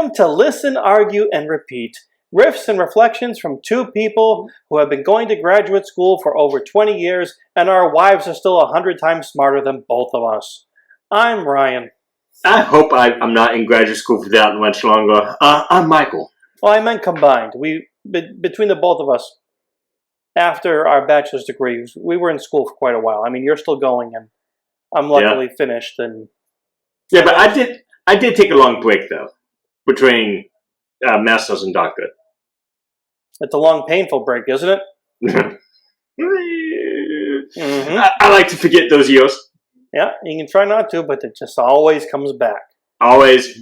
Welcome to Listen, Argue, and Repeat. Riffs and reflections from two people who have been going to graduate school for over 20 years and our wives are still 100 times smarter than both of us. I'm Ryan. I hope I'm not in graduate school for that much longer. I'm Michael. Well, I meant combined. Between the both of us, after our bachelor's degrees, we were in school for quite a while. I mean, you're still going, and I'm luckily finished. And yeah, but I did take a long break though, between master's and doctorate. It's a long, painful break, isn't it? I like to forget those years. Yeah, you can try not to, but it just always comes back. Always.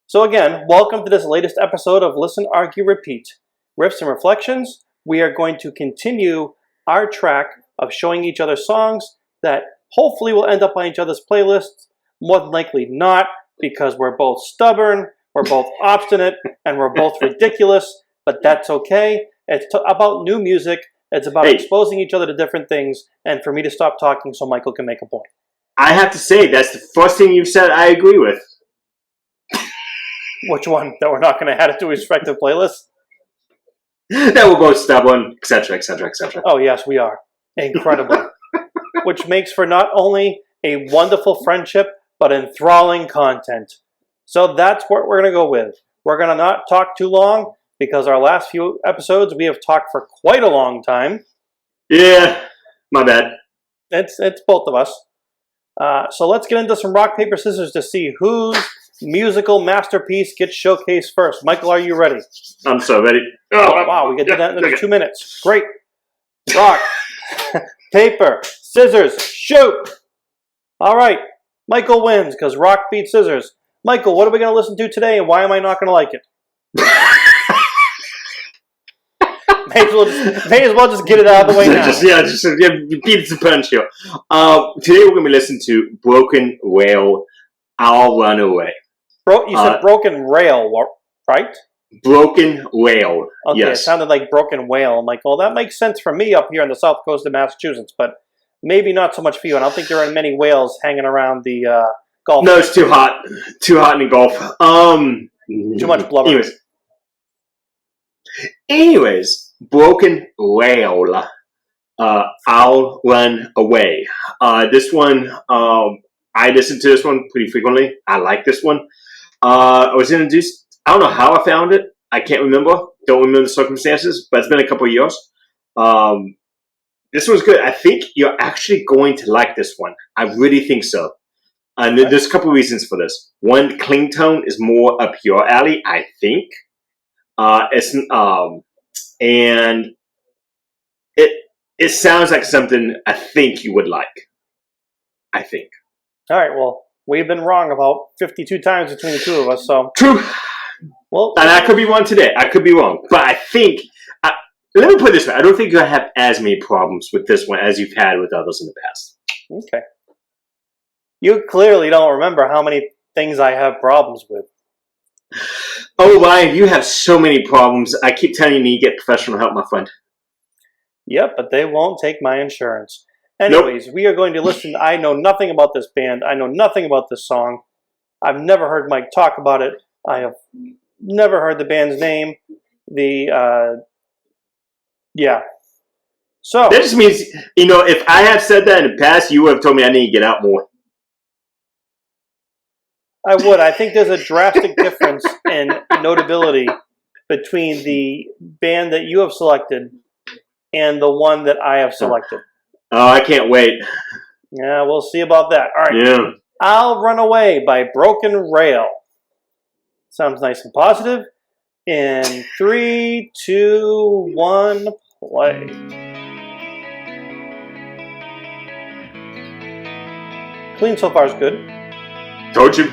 So again, welcome to this latest episode of Listen, Argue, Repeat. Riffs and Reflections. We are going to continue our track of showing each other songs that hopefully will end up on each other's playlists. More than likely not, because we're both stubborn, we're both obstinate, and we're both ridiculous, but that's okay. It's about new music. It's about exposing each other to different things, and for me to stop talking so Michael can make a point. I have to say, that's the first thing you've said I agree with. Which one? That we're not going to add it to his respective playlist? That we're both stubborn, etc., etc., etc. Oh, yes, we are. Incredibly. Which makes for not only a wonderful friendship, but enthralling content. So that's what we're going to go with. We're going to not talk too long, because our last few episodes, we have talked for quite a long time. Yeah, my bad. It's both of us. So let's get into some rock, paper, scissors to see whose musical masterpiece gets showcased first. Michael, are you ready? I'm so ready. Oh, wow, we get to that in 2 minutes. Great. Rock, paper, scissors, shoot! All right, Michael wins because rock beats scissors. Michael, what are we going to listen to today, and why am I not going to like it? May as well just get it out of the way now. You beat the punch here. Today we're going to be listening to BROKENRAIL, I'll Run Away. You said Broken Rail, right? BROKENRAIL, okay, yes. It sounded like Broken Whale. I'm like, well, that makes sense for me up here on the south coast of Massachusetts, but maybe not so much for you. I don't think there are many whales hanging around the Gulf. No, it's too hot. Too hot in the Gulf. Too much blubber. Anyways, BROKENRAIL, I'll Run Away. This one, I listen to this one pretty frequently. I like this one. I was introduced, I don't know how I found it. I can't remember. Don't remember the circumstances, but it's been a couple of years. This one's good. I think you're actually going to like this one. I really think so. And there's a couple of reasons for this. One, clean tone is more up your alley, I think. And it sounds like something I think you would like. I think. All right, well, we've been wrong about 52 times between the two of us, so. True. Well, and I could be wrong today. I could be wrong. But I think, let me put it this way. I don't think you'll have as many problems with this one as you've had with others in the past. Okay. You clearly don't remember how many things I have problems with. Oh, Ryan, you have so many problems. I keep telling you need to get professional help, my friend. Yep, but they won't take my insurance. Anyways, We are going to listen. I know nothing about this band. I know nothing about this song. I've never heard Mike talk about it. I have never heard the band's name. Yeah. So that just means, if I have said that in the past, you would have told me I need to get out more. I would. I think there's a drastic difference in notability between the band that you have selected and the one that I have selected. Oh, I can't wait. Yeah, we'll see about that. All right. Yeah. I'll Run Away by BROKENRAIL. Sounds nice and positive. In 3, 2, 1, play. Clean so far is good. Told you.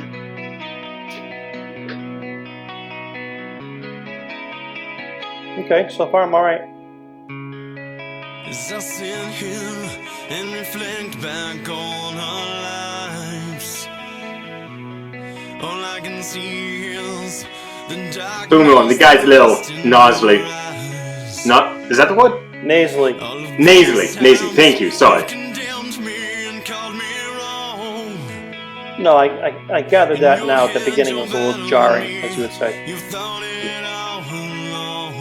Okay, so far I'm alright. As I sit here and reflect back on our lives, all I can see is the dark. Boom on, the guy's a little nasally. Is that the word? Nasally. Nasally. Thank you. Sorry. No, I gathered that now. At the beginning, it was a little jarring, as you would say. You thought it all along.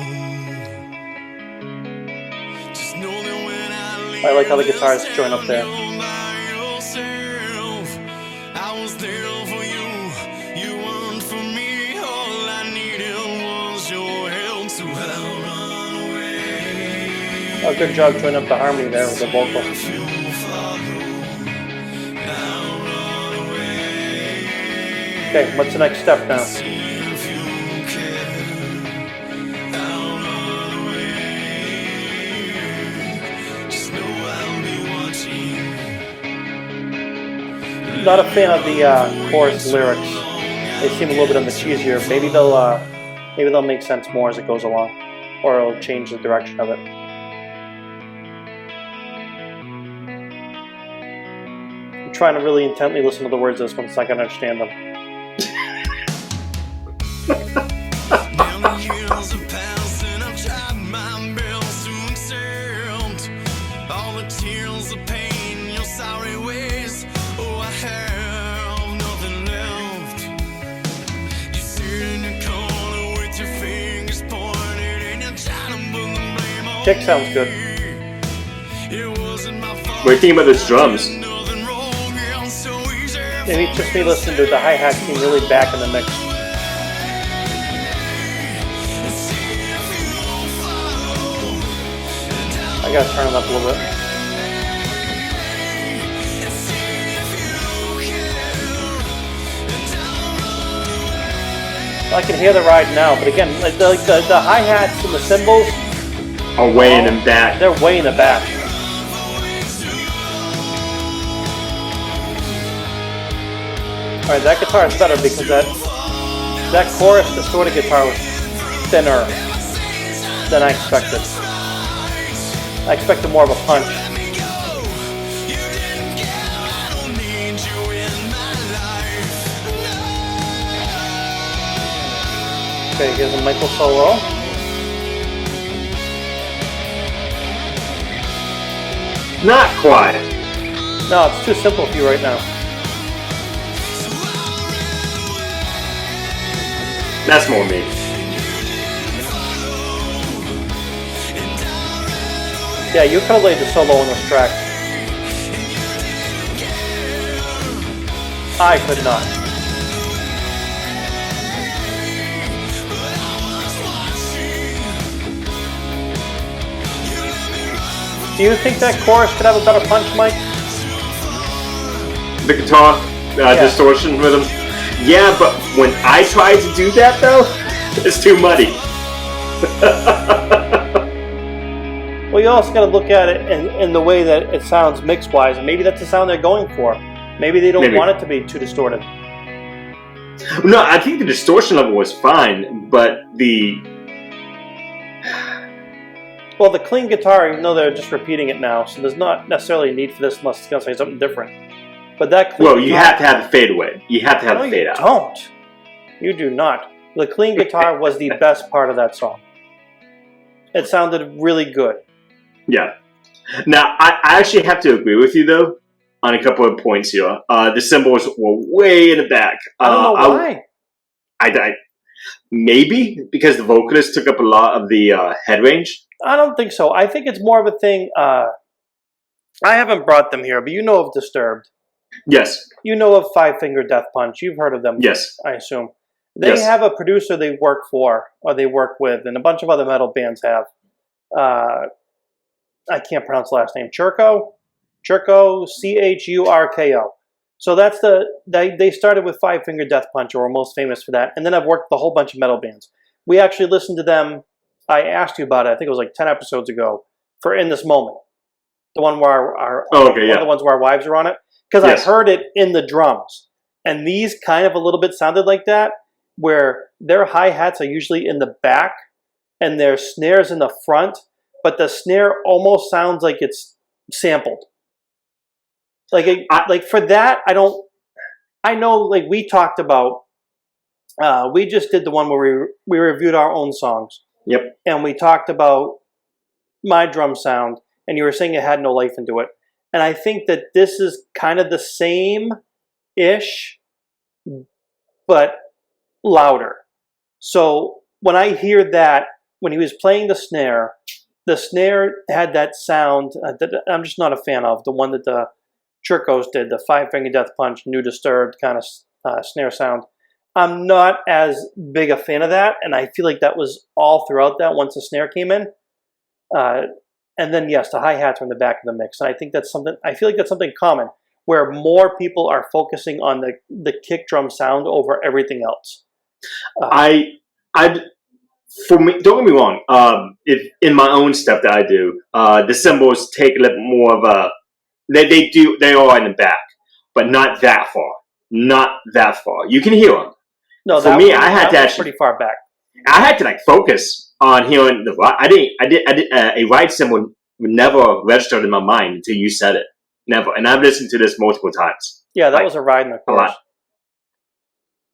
Just know that when I I like how the leave guitars this join up town, there. you're by yourself. I was there for you. You weren't for me. All I needed was your help to help run away. Oh, good job joining up the harmony there with the vocal. If you follow, I'll run away. Okay, what's the next step now? If you care, I'll run away. Just know I'll be watching. Not a fan of the chorus lyrics. They seem a little bit on the cheesier. Maybe they'll make sense more as it goes along, or it'll change the direction of it. I'm trying to really intently listen to the words of this one so I can understand them. Now the years have passed and I've tried my best to accept all the tears of pain, your sorry ways. Oh, I have nothing left. You sit in your corner with your fingers pointed and you're trying to put the blame on Kick sounds good. me. It wasn't my fault. What do you think about those drums? Nothing wrong, yeah, so easy. Maybe it's just me listening to the hi-hat seem really back in the mix. I gotta turn it up a little bit. I can hear the ride now, but again, like the hi-hats and the cymbals, Are way in the back. they're way in the back. Alright, that guitar is better because that chorus distorted guitar was thinner than I expected. I expected more of a punch. Okay, here's a Michael solo. Not quite. No, it's too simple for you right now. That's more me. Yeah, you could have laid the solo on this track. I could not. Do you think that chorus could have a better punch, Mike? The guitar distortion rhythm. Yeah, but when I tried to do that though, it's too muddy. Well, you also got to look at it in the way that it sounds mix-wise, and maybe that's the sound they're going for. Maybe they don't want it to be too distorted. No, I think the distortion level was fine, but Well, the clean guitar, even though they're just repeating it now, so there's not necessarily a need for this unless it's going to say something different. But that clean you have to have the fadeaway. You have to have the fade out. Don't. You do not. The clean guitar was the best part of that song. It sounded really good. Yeah. Now, I actually have to agree with you, though, on a couple of points here. The cymbals were way in the back. I don't know why. I maybe because the vocalist took up a lot of the head range. I don't think so. I think it's more of a thing. I haven't brought them here, but you know of Disturbed. Yes. You know of Five Finger Death Punch. You've heard of them. Yes. I assume. They have a producer they work for, or they work with, and a bunch of other metal bands have. I can't pronounce the last name. Churko, Churko. So that's they started with Five Finger Death Punch, or were most famous for that. And then I've worked with a whole bunch of metal bands. We actually listened to them. I asked you about it. I think it was like 10 episodes ago for In This Moment, the one where the ones where our wives are on it, because I heard it in the drums, and these kind of a little bit sounded like that, where their hi-hats are usually in the back and their snares in the front, but the snare almost sounds like it's sampled. Like for that, I know, like we talked about, we just did the one where we reviewed our own songs. Yep. And we talked about my drum sound, and you were saying it had no life into it. And I think that this is kind of the same ish, but louder. So when I hear that, when he was playing the snare had that sound that I'm just not a fan of. The one that the Churkos did, the 5-finger death punch, new disturbed kind of snare sound. I'm not as big a fan of that, and I feel like that was all throughout that once the snare came in. And then yes, the hi-hats are in the back of the mix. And I think that's something, I feel like that's something common where more people are focusing on the kick drum sound over everything else. For me, don't get me wrong. If in my own stuff that I do, the cymbals take a little more of a. They are in the back, but not that far. Not that far. You can hear them. No, for me, I had to actually pretty far back. I had to like focus on hearing the. I did a right cymbal never registered in my mind until you said it. Never, and I've listened to this multiple times. Yeah, that was a ride in the course.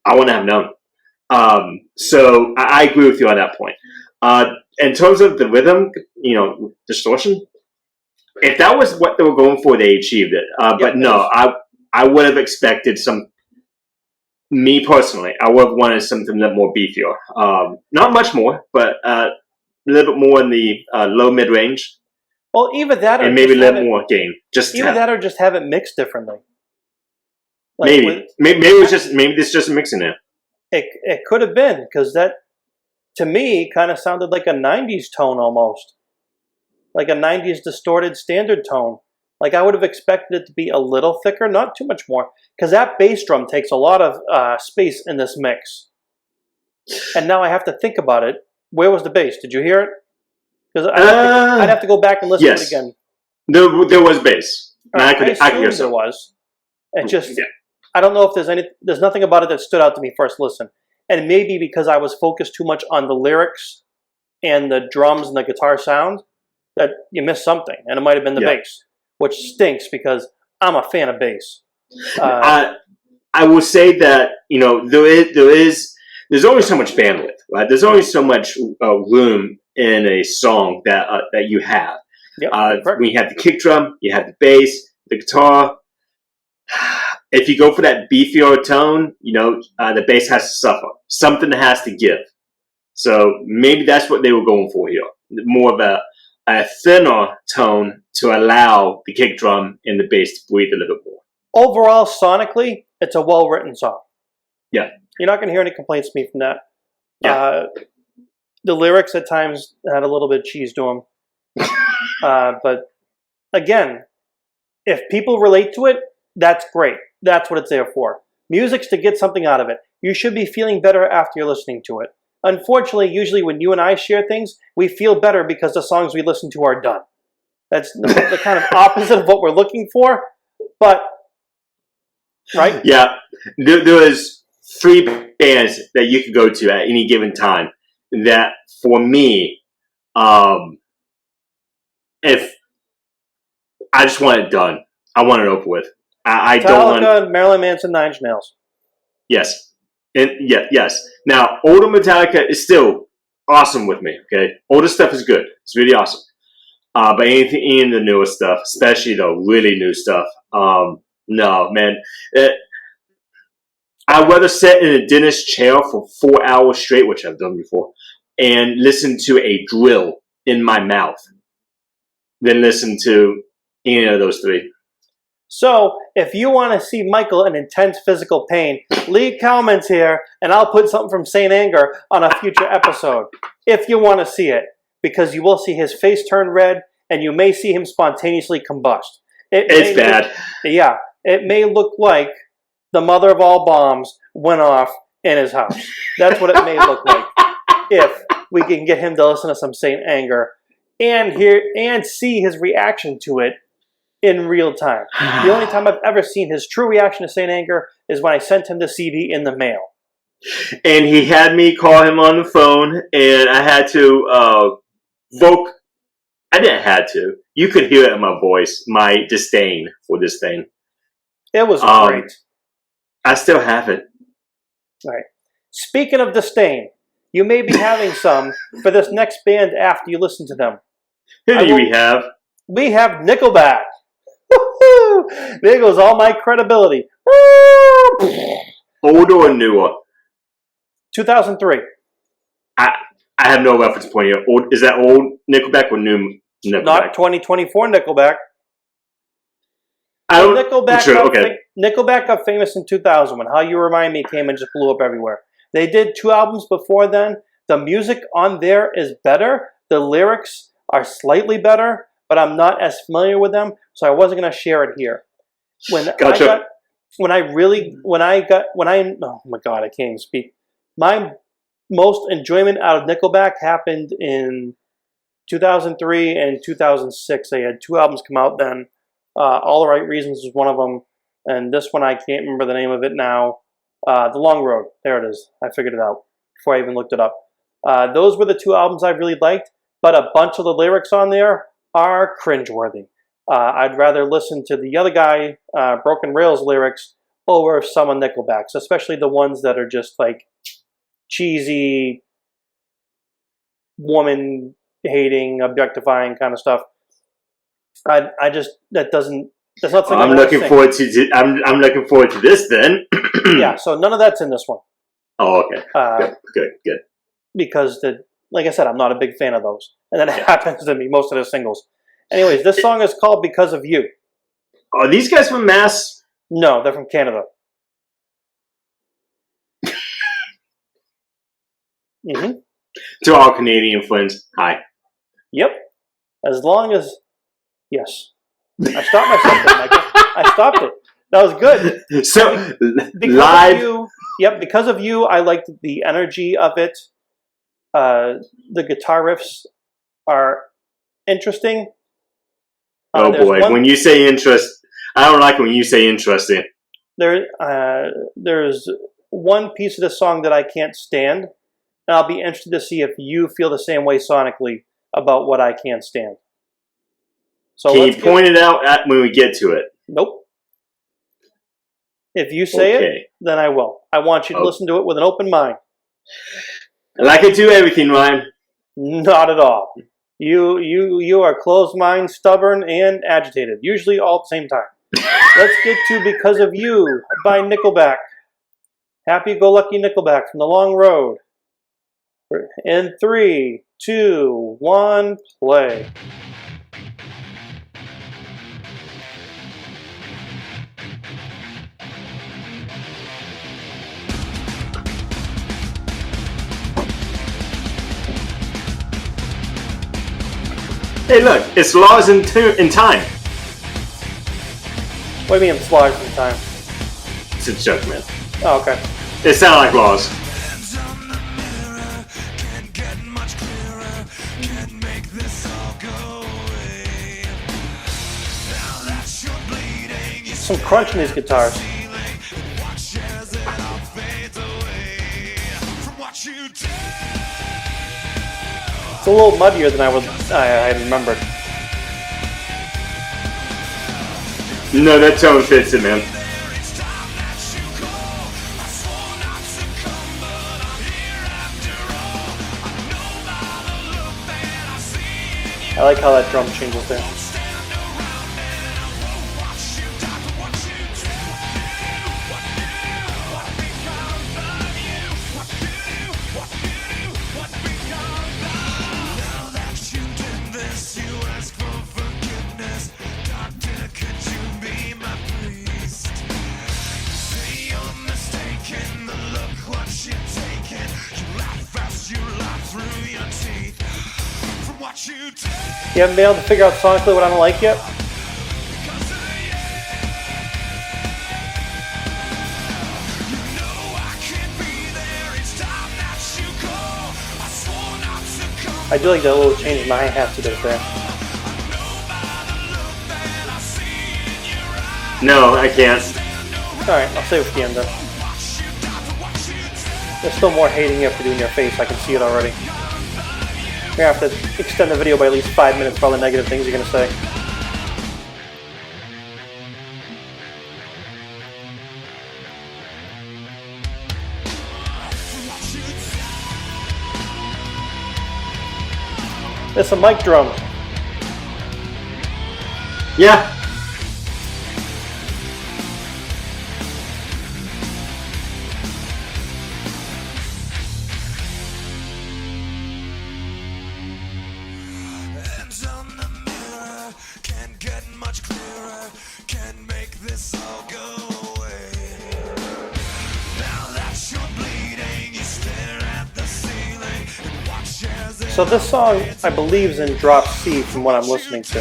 I wouldn't have known. So I agree with you on that point. In terms of the rhythm, distortion, if that was what they were going for, they achieved it. But no, I would have expected me personally, I would have wanted something a little more beefier. Not much more, but a little bit more in the low mid-range. Well, either that or and maybe a little more gain. Either that or just have it mixed differently. Like maybe it's just mixing it. It could have been, because that, to me, kind of sounded like a 90s tone almost. Like a 90s distorted standard tone. Like I would have expected it to be a little thicker, not too much more. Because that bass drum takes a lot of space in this mix. And now I have to think about it. Where was the bass? Did you hear it? Because I'd have to go back and listen to it again. There was bass. I could hear there was. It just... Yeah. I don't know if there's nothing about it that stood out to me first listen. And maybe because I was focused too much on the lyrics and the drums and the guitar sound, that you missed something. And it might have been the bass, which stinks because I'm a fan of bass. I will say that, there's only so much bandwidth, right? There's only so much room in a song that you have. Yep, when you have the kick drum, you have the bass, the guitar. If you go for that beefier tone, the bass has to suffer. Something has to give. So maybe that's what they were going for here. More of a thinner tone to allow the kick drum and the bass to breathe a little bit more. Overall, sonically, it's a well-written song. Yeah. You're not going to hear any complaints from me from that. Yeah. The lyrics at times had a little bit of cheese to them. But again, if people relate to it, that's great. That's what it's there for. Music's to get something out of it. You should be feeling better after you're listening to it. Unfortunately, usually when you and I share things, we feel better because the songs we listen to are done. That's the kind of opposite of what we're looking for, but, right? Yeah. There is 3 bands that you could go to at any given time that, for me, if I just want it done, I want it over with. I don't want Marilyn Manson, 9 Inch Nails. Yes. Yes. Now, older Metallica is still awesome with me, okay? Older stuff is good. It's really awesome. But anything in the newer stuff, especially the really new stuff, no, man. I'd rather sit in a dentist chair for 4 hours straight, which I've done before, and listen to a drill in my mouth than listen to any of those 3. So, if you want to see Michael in intense physical pain, leave comments here, and I'll put something from Saint Anger on a future episode. If you want to see it, because you will see his face turn red, and you may see him spontaneously combust. It's bad. It may look like the mother of all bombs went off in his house. That's what it may look like. If we can get him to listen to some Saint Anger and hear and see his reaction to it in real time. The only time I've ever seen his true reaction to Saint Anger is when I sent him the CD in the mail. And he had me call him on the phone, and I had to I didn't have to. You could hear it in my voice, my disdain for this thing. It was great. I still have it. All right. Speaking of disdain, you may be having some for this next band after you listen to them. Who do we have? We have Nickelback. Woo-hoo! There goes all my credibility. Woo! Older or newer? 2003. I have no reference point here. Old, is that old Nickelback or new Nickelback? Not 2024 Nickelback. I don't. Nickelback, Sure, okay. Nickelback got famous in 2000 when How You Remind Me came and just blew up everywhere. They did 2 albums before then. The music on there is better. The lyrics are slightly better, but I'm not as familiar with them, so I wasn't going to share it here. Gotcha. Oh my God, I can't even speak. My most enjoyment out of Nickelback happened in 2003 and 2006. They had 2 albums come out then. All the Right Reasons was one of them, and this one I can't remember the name of it now. The Long Road. There it is. I figured it out before I even looked it up. Those were the 2 albums I really liked, but a bunch of the lyrics on there are cringeworthy. I'd rather listen to the other guy, BROKENRAIL's lyrics over some of Nickelback's, especially the ones that are just like cheesy, woman-hating, objectifying kind of stuff. That's not something I'm looking forward to. I'm looking forward to this then. Yeah, so none of that's in this one. Oh, okay. Good. Because like I said, I'm not a big fan of those, and that happens to me most of the singles. Anyways, this song is called "Because of You." Are these guys from Mass? No, they're from Canada. Mm-hmm. To all Canadian friends, hi. Yep. As long as, yes. I stopped myself there, Michael. I stopped it. That was good. So, because live. Of you, yep, Because of You, I liked the energy of it. The guitar riffs are interesting. Oh boy, when you say interest, I don't like when you say interesting. There's one piece of the song that I can't stand, and I'll be interested to see if you feel the same way sonically about what I can't stand. So can you point it out when we get to it? Nope. If you say it, then I will. I want you to listen to it with an open mind. Like I do everything, Ryan. Not at all. You are closed-minded, stubborn, and agitated. Usually all at the same time. Let's get to "Because of You" by Nickelback. Happy-go-lucky Nickelback from the Long Road. In 3, 2, 1, play. Hey, look, it's Laws in Time. What do you mean it's logs in time? It's a joke, man. Oh, okay. It sounded like Laws. Some crunch in these guitars. It's a little muddier than I remembered. No, that tone fits it, man. I like how that drum changes there. You haven't been able to figure out sonically what I don't like yet? I do like that little change in my hi-hat to this there. No, I can't. Alright, I'll save it for the end then. There's still more hating you have to do in your face, I can see it already. You're going to have to extend the video by at least 5 minutes for all the negative things you're going to say. There's some mic drums. Yeah. So this song, I believe, is in drop C from what I'm listening to,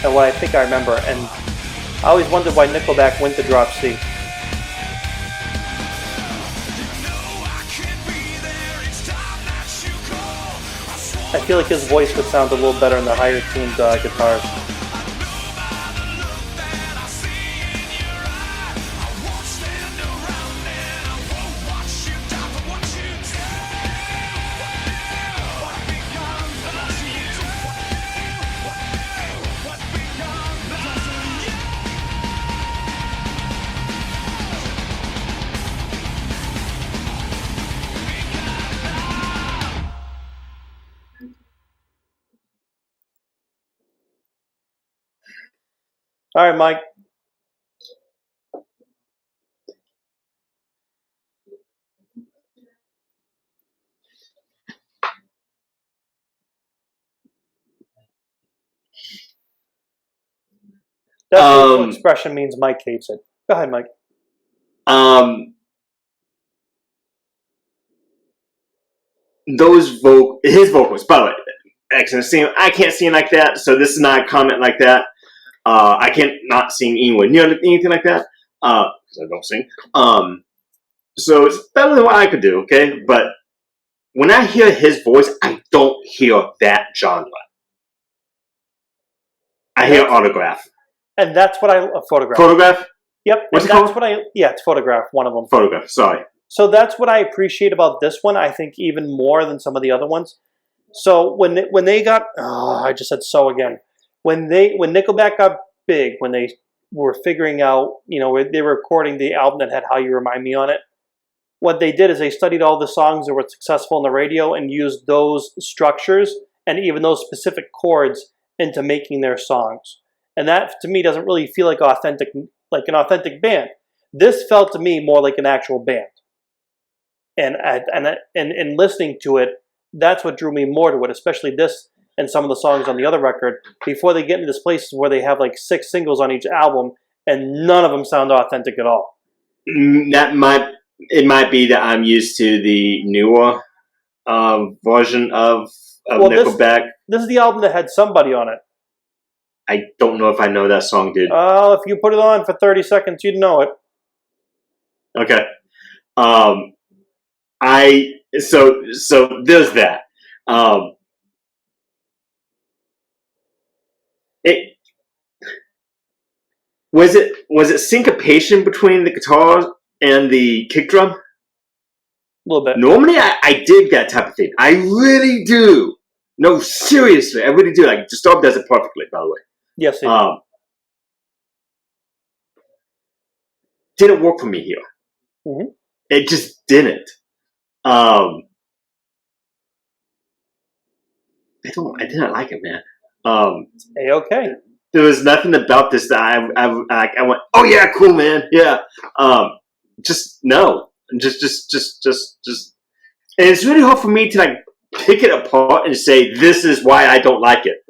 and what I think I remember. And I always wondered why Nickelback went to drop C. I feel like his voice would sound a little better in the higher tuned guitars. All right, Mike. That facial expression means Mike hates it. Go ahead, Mike. His vocals, by the way, excellent. I can't sing like that, so this is not a comment like that. I can't not sing anywhere near anything like that, because I don't sing. So it's better than what I could do, okay? But when I hear his voice, I don't hear that genre. I hear Autograph. And that's what I photograph. Photograph? Yep. What's and it that's called? what I it's Photograph, one of them. Photograph, sorry. So that's what I appreciate about this one, I think even more than some of the other ones. So when they got I just said so again. When Nickelback got big, when they were figuring out, they were recording the album that had How You Remind Me on it. What they did is they studied all the songs that were successful on the radio and used those structures and even those specific chords into making their songs. And that, to me, doesn't really feel like an authentic band. This felt to me more like an actual band. And listening to it, that's what drew me more to it, especially this and some of the songs on the other record, before they get into this place where they have like 6 singles on each album, and none of them sound authentic at all. It might be that I'm used to the newer version of Nickelback. This is the album that had Somebody on it. I don't know if I know that song, dude. If you put it on for 30 seconds, you'd know it. Okay. So there's that. It was it syncopation between the guitars and the kick drum? A little bit. Normally, I dig that type of thing. I really do. No, seriously, I really do. Like, Disturbed does it perfectly, by the way. Yes, it didn't work for me here. Mm-hmm. It just didn't. I didn't like it, man. A-okay. There was nothing about this that I went, oh yeah, cool, man, yeah. Just no, just. And it's really hard for me to like pick it apart and say this is why I don't like it.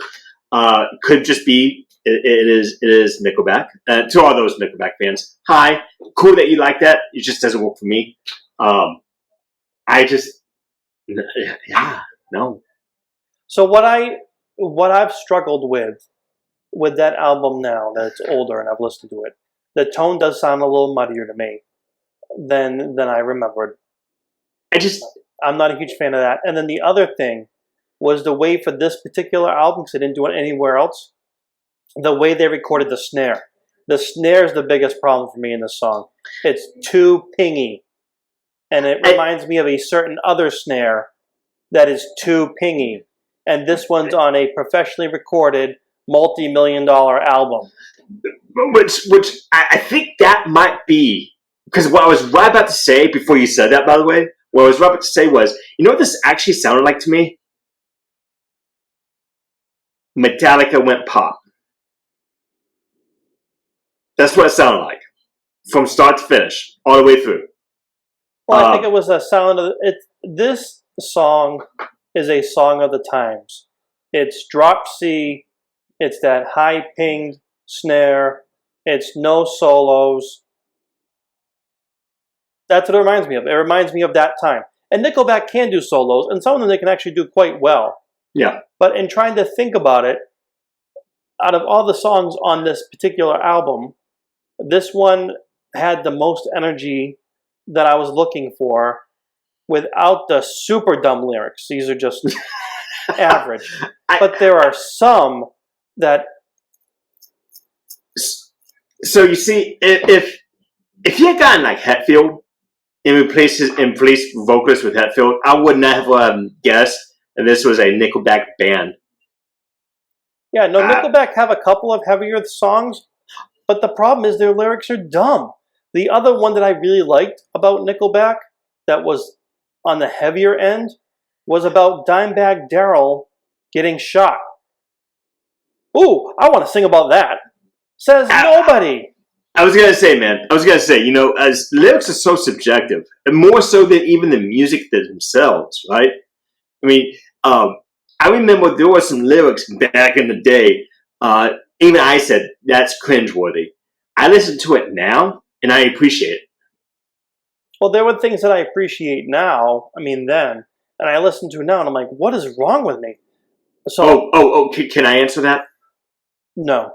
Could just be it is Nickelback. To all those Nickelback fans, hi, cool that you like that. It just doesn't work for me. No. So what I've struggled with that album now that it's older and I've listened to it, the tone does sound a little muddier to me than I remembered. I'm not a huge fan of that. And then the other thing was the way for this particular album, because I didn't do it anywhere else, the way they recorded the snare. The snare is the biggest problem for me in this song. It's too pingy. And it reminds me of a certain other snare that is too pingy. And this one's on a professionally recorded, multi-million-dollar album. Which I think that might be, because what I was right about to say before you said that, by the way, what I was right about to say was, you know what this actually sounded like to me? Metallica went pop. That's what it sounded like. From start to finish, all the way through. Well, I think it was a sound of it. This song is a song of the times. It's drop C. It's that high pinged snare. It's no solos. That's what it reminds me of. It reminds me of that time. And Nickelback can do solos, and some of them they can actually do quite well. Yeah. But in trying to think about it, out of all the songs on this particular album, this one had the most energy that I was looking for without the super dumb lyrics. These are just average. But there are some that... So you see, if you had gotten like Hetfield and replaced vocalist with Hetfield, I would not have guessed that this was a Nickelback band. Yeah, no, Nickelback have a couple of heavier songs, but the problem is their lyrics are dumb. The other one that I really liked about Nickelback that was on the heavier end was about Dimebag Darrell getting shot. Ooh, I want to sing about that. Says nobody. I was gonna say, man. You know, as lyrics are so subjective, and more so than even the music themselves, right? I mean, I remember there were some lyrics back in the day. Even I said that's cringeworthy. I listen to it now, and I appreciate it. Well, there were things that I appreciate now. I mean, then, and I listen to now, and I'm like, what is wrong with me? So, Can I answer that? No.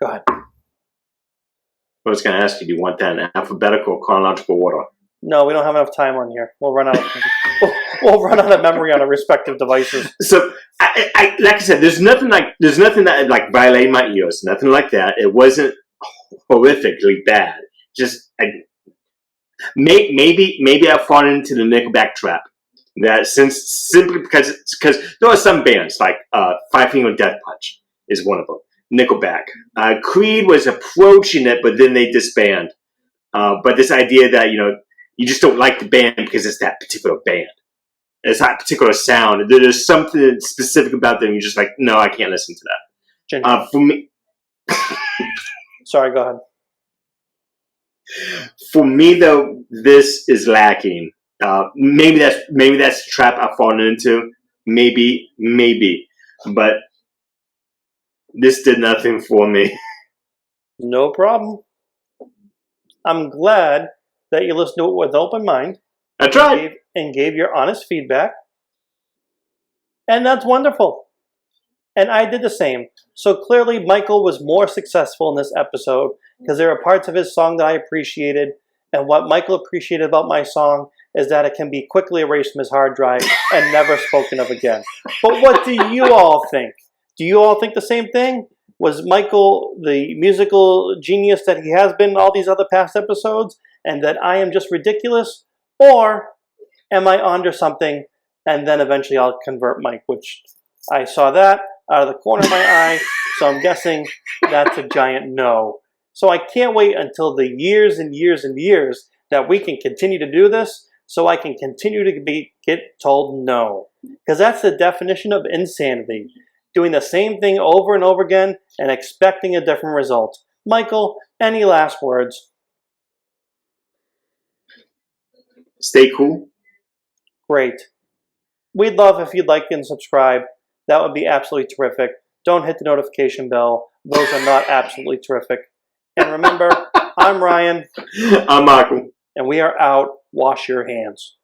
Go ahead. I was going to ask you, do you want that in alphabetical or chronological order? No, we don't have enough time on here. We'll run out. We'll run out of memory on our respective devices. So, I like I said, there's nothing that like violated my ears. Nothing like that. It wasn't horrifically bad. Just maybe I've fallen into the Nickelback trap. That simply because there are some bands like Five Finger Death Punch is one of them. Nickelback. Creed was approaching it, but then they disband. But this idea that, you know, you just don't like the band because it's that particular band. It's that particular sound. There's something specific about them. You're just like, no, I can't listen to that. For me... Sorry, go ahead. For me, though, this is lacking. Maybe that's the trap I've fallen into. Maybe. But this did nothing for me. No problem. I'm glad that you listened to it with open mind. I tried. And gave your honest feedback. And that's wonderful. And I did the same. So clearly Michael was more successful in this episode because there are parts of his song that I appreciated. And what Michael appreciated about my song is that it can be quickly erased from his hard drive and never spoken of again. But what do you all think? Do you all think the same thing? Was Michael the musical genius that he has been in all these other past episodes and that I am just ridiculous? Or am I onto something and then eventually I'll convert Mike, which I saw that out of the corner of my eye, so I'm guessing that's a giant no. So I can't wait until the years and years and years that we can continue to do this so I can continue to get told no. Because that's the definition of insanity. Doing the same thing over and over again and expecting a different result. Michael, any last words? Stay cool. Great. We'd love if you'd like and subscribe. That would be absolutely terrific. Don't hit the notification bell. Those are not absolutely terrific. And remember, I'm Ryan. I'm Michael. And we are out. Wash your hands.